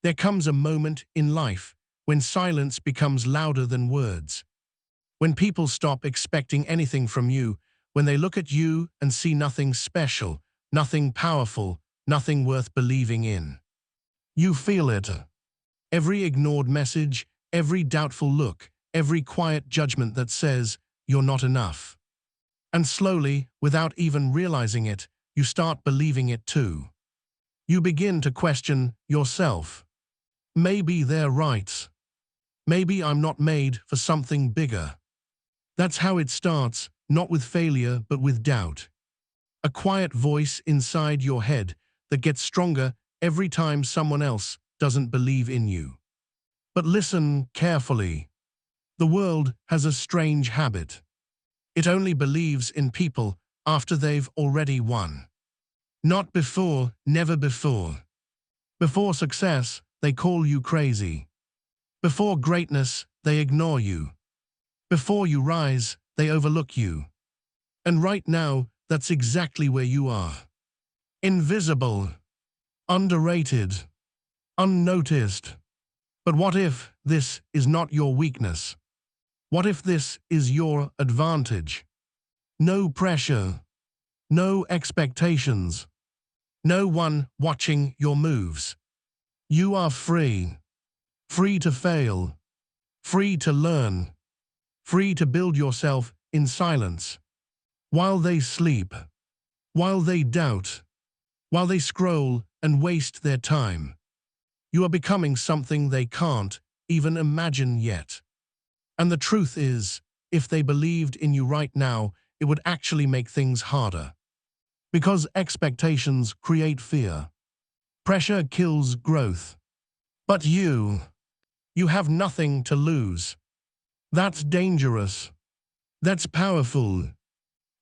There comes a moment in life when silence becomes louder than words. When people stop expecting anything from you, when they look at you and see nothing special, nothing powerful, nothing worth believing in. You feel it. Every ignored message, every doubtful look, every quiet judgment that says, "You're not enough." And slowly, without even realizing it, you start believing it too. You begin to question yourself. Maybe they're right. Maybe I'm not made for something bigger. That's how it starts, not with failure, but with doubt. A quiet voice inside your head that gets stronger every time someone else doesn't believe in you. But listen carefully. The world has a strange habit. It only believes in people after they've already won. Not before, never before. Before success, they call you crazy. Before greatness, they ignore you. Before you rise, they overlook you. And right now, that's exactly where you are. Invisible, underrated, unnoticed. But what if this is not your weakness? What if this is your advantage? No pressure, no expectations, no one watching your moves. You are free. Free to fail. Free to learn. Free to build yourself in silence. While they sleep. While they doubt. While they scroll and waste their time. You are becoming something they can't even imagine yet. And the truth is, if they believed in you right now, it would actually make things harder. Because expectations create fear. Pressure kills growth. But you have nothing to lose. That's dangerous. That's powerful.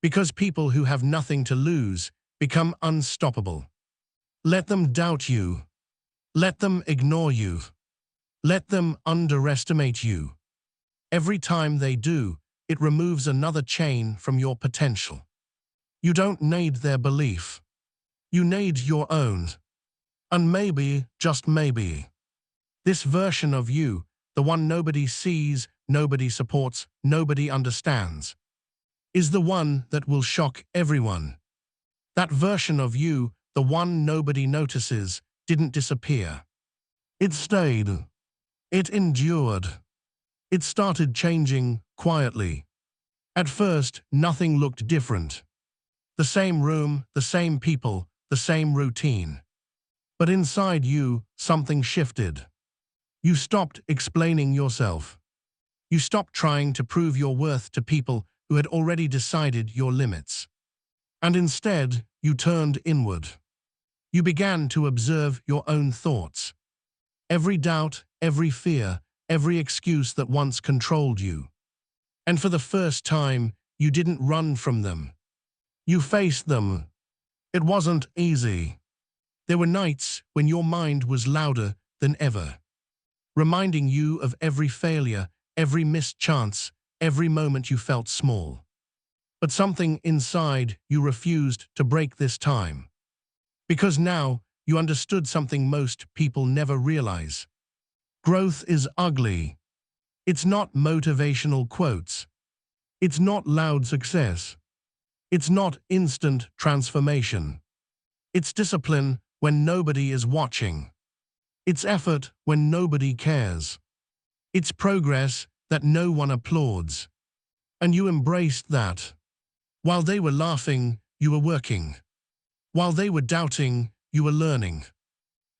Because people who have nothing to lose become unstoppable. Let them doubt you. Let them ignore you. Let them underestimate you. Every time they do, it removes another chain from your potential. You don't need their belief. You need your own. And maybe, just maybe, this version of you, the one nobody sees, nobody supports, nobody understands, is the one that will shock everyone. That version of you, the one nobody notices, didn't disappear. It stayed. It endured. It started changing quietly. At first, nothing looked different. The same room, the same people, the same routine. But inside you, something shifted. You stopped explaining yourself. You stopped trying to prove your worth to people who had already decided your limits. And instead, you turned inward. You began to observe your own thoughts. Every doubt, every fear, every excuse that once controlled you. And for the first time, you didn't run from them. You faced them. It wasn't easy. There were nights when your mind was louder than ever, reminding you of every failure, every missed chance, every moment you felt small. But something inside you refused to break this time. Because now you understood something most people never realize. Growth is ugly. It's not motivational quotes. It's not loud success. It's not instant transformation. It's discipline when nobody is watching. It's effort when nobody cares. It's progress that no one applauds. And you embraced that. While they were laughing, you were working. While they were doubting, you were learning.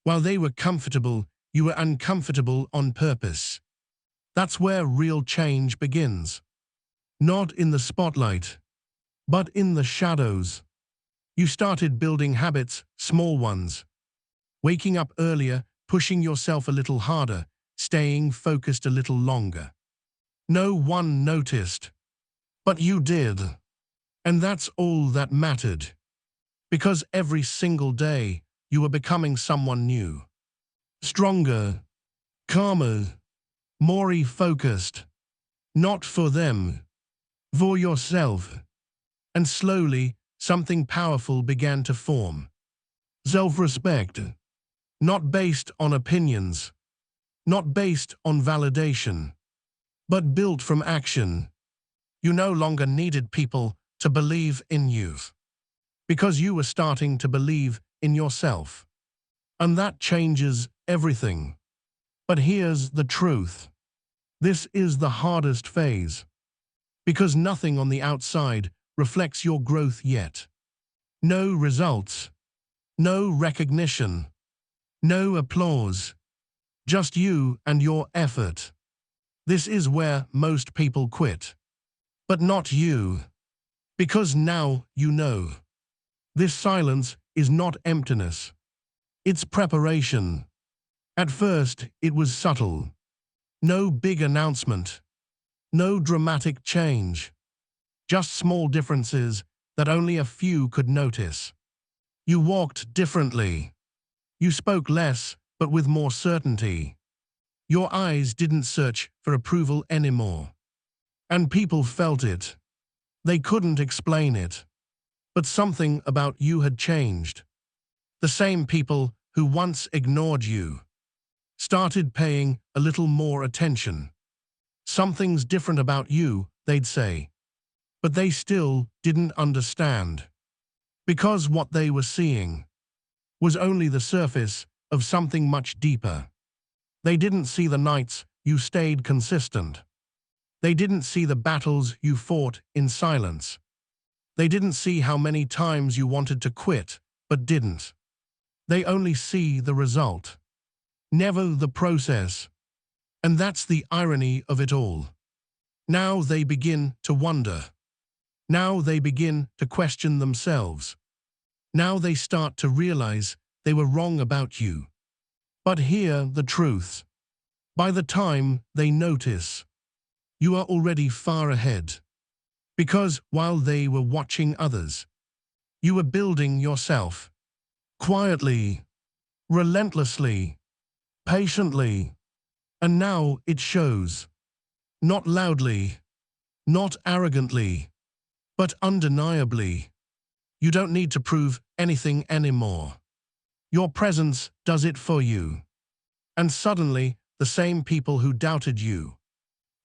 While they were comfortable, you were uncomfortable on purpose. That's where real change begins. Not in the spotlight, but in the shadows. You started building habits, small ones. Waking up earlier, pushing yourself a little harder, staying focused a little longer. No one noticed, but you did. And that's all that mattered. Because every single day, you were becoming someone new. Stronger, calmer, more focused. Not for them, for yourself. And slowly, something powerful began to form. Self-respect. Not based on opinions, not based on validation, but built from action. You no longer needed people to believe in you, because you were starting to believe in yourself. And that changes everything. But here's the truth. This is the hardest phase, because nothing on the outside reflects your growth yet. No results, no recognition, no applause, just you and your effort. This is where most people quit. But not you, because now you know. This silence is not emptiness. It's preparation. At first, it was subtle. No big announcement. No dramatic change. Just small differences that only a few could notice. You walked differently. You spoke less, but with more certainty. Your eyes didn't search for approval anymore. And people felt it. They couldn't explain it. But something about you had changed. The same people who once ignored you started paying a little more attention. Something's different about you, they'd say. But they still didn't understand. Because what they were seeing was only the surface of something much deeper. They didn't see the nights you stayed consistent. They didn't see the battles you fought in silence. They didn't see how many times you wanted to quit, but didn't. They only see the result, never the process. And that's the irony of it all. Now they begin to wonder. Now they begin to question themselves. Now they start to realize they were wrong about you. But hear the truth. By the time they notice, you are already far ahead. Because while they were watching others, you were building yourself. Quietly, relentlessly, patiently. And now it shows. Not loudly, not arrogantly, but undeniably. You don't need to prove anything anymore. Your presence does it for you. And suddenly, the same people who doubted you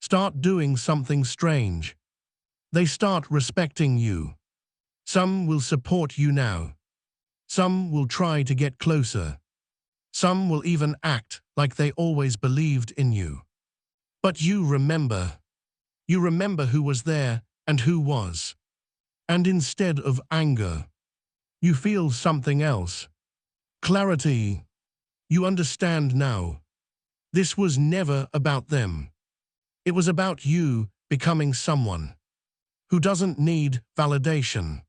start doing something strange. They start respecting you. Some will support you now. Some will try to get closer. Some will even act like they always believed in you. But you remember. You remember who was there and who was. And instead of anger, you feel something else. Clarity. You understand now. This was never about them. It was about you becoming someone who doesn't need validation.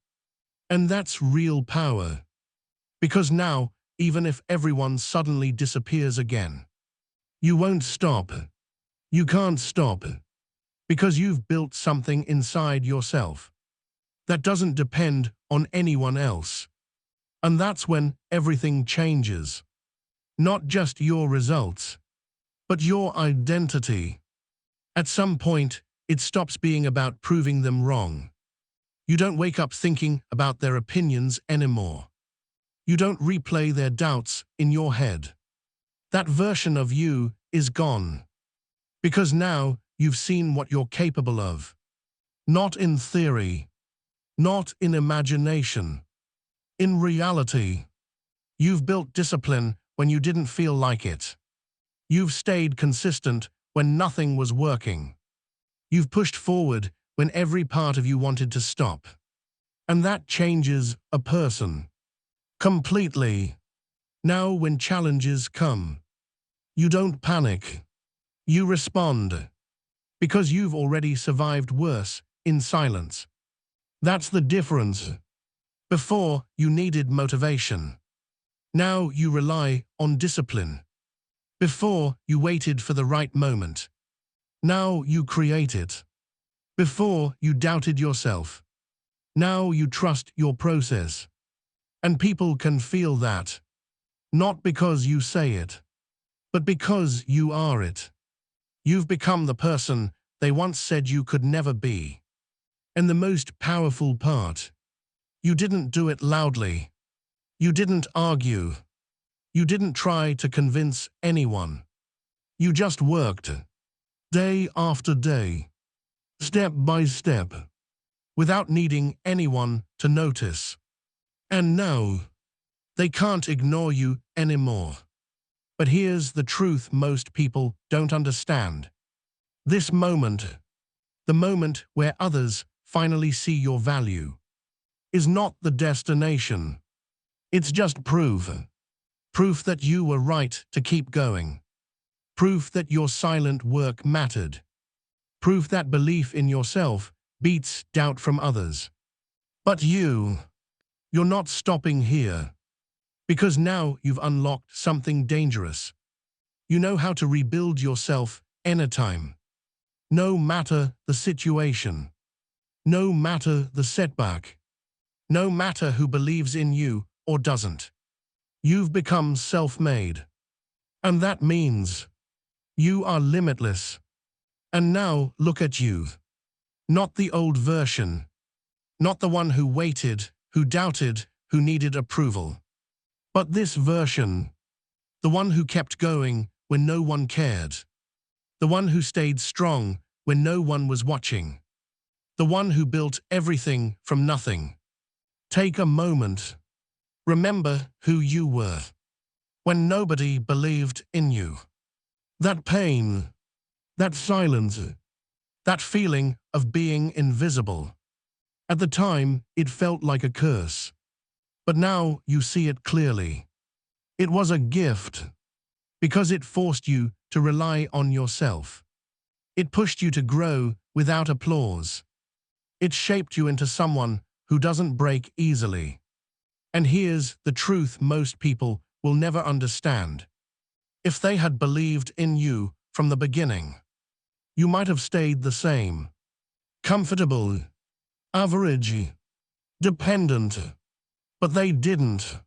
And that's real power. Because now, even if everyone suddenly disappears again, you won't stop. You can't stop. Because you've built something inside yourself that doesn't depend on anyone else. And that's when everything changes. Not just your results, but your identity. At some point, it stops being about proving them wrong. You don't wake up thinking about their opinions anymore. You don't replay their doubts in your head. That version of you is gone. Because now you've seen what you're capable of. Not in theory. Not in imagination. In reality. You've built discipline when you didn't feel like it. You've stayed consistent when nothing was working. You've pushed forward when every part of you wanted to stop. And that changes a person. Completely. Now when challenges come, you don't panic. You respond. Because you've already survived worse in silence. That's the difference. Before, you needed motivation. Now you rely on discipline. Before, you waited for the right moment. Now you create it. Before, you doubted yourself. Now you trust your process. And people can feel that. Not because you say it, but because you are it. You've become the person they once said you could never be. And the most powerful part, you didn't do it loudly. You didn't argue. You didn't try to convince anyone. You just worked, day after day, step by step, without needing anyone to notice. And now, they can't ignore you anymore. But here's the truth most people don't understand. This moment, the moment where others finally see your value, is not the destination. It's just proof. Proof that you were right to keep going. Proof that your silent work mattered. Proof that belief in yourself beats doubt from others. But you're not stopping here. Because now you've unlocked something dangerous. You know how to rebuild yourself anytime. No matter the situation. No matter the setback. No matter who believes in you or doesn't. You've become self-made. And that means you are limitless. And now look at you. Not the old version. Not the one who waited, who doubted, who needed approval. But this version. The one who kept going when no one cared. The one who stayed strong when no one was watching. The one who built everything from nothing. Take a moment. Remember who you were. When nobody believed in you. That pain. That silence. That feeling of being invisible. At the time, it felt like a curse. But now you see it clearly. It was a gift. Because it forced you to rely on yourself. It pushed you to grow without applause. It shaped you into someone who doesn't break easily. And here's the truth most people will never understand. If they had believed in you from the beginning, you might have stayed the same. Comfortable. Average. Dependent. But they didn't.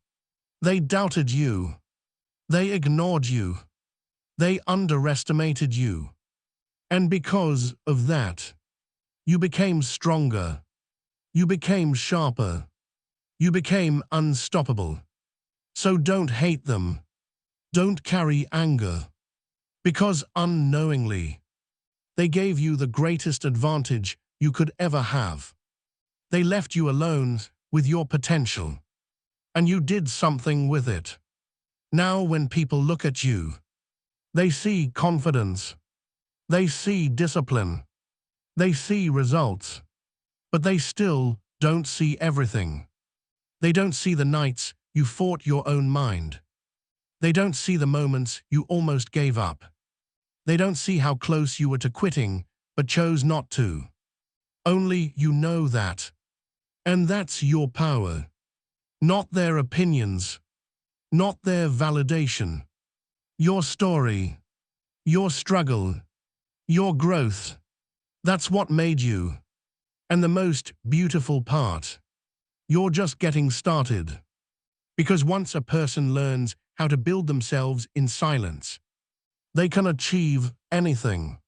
They doubted you. They ignored you. They underestimated you. And because of that, you became stronger. You became sharper. You became unstoppable. So don't hate them. Don't carry anger. Because unknowingly, they gave you the greatest advantage you could ever have. They left you alone with your potential. And you did something with it. Now when people look at you, they see confidence. They see discipline. They see results. But they still don't see everything. They don't see the nights you fought your own mind. They don't see the moments you almost gave up. They don't see how close you were to quitting, but chose not to. Only you know that. And that's your power. Not their opinions. Not their validation. Your story. Your struggle. Your growth. That's what made you. And the most beautiful part. You're just getting started. Because once a person learns how to build themselves in silence, they can achieve anything.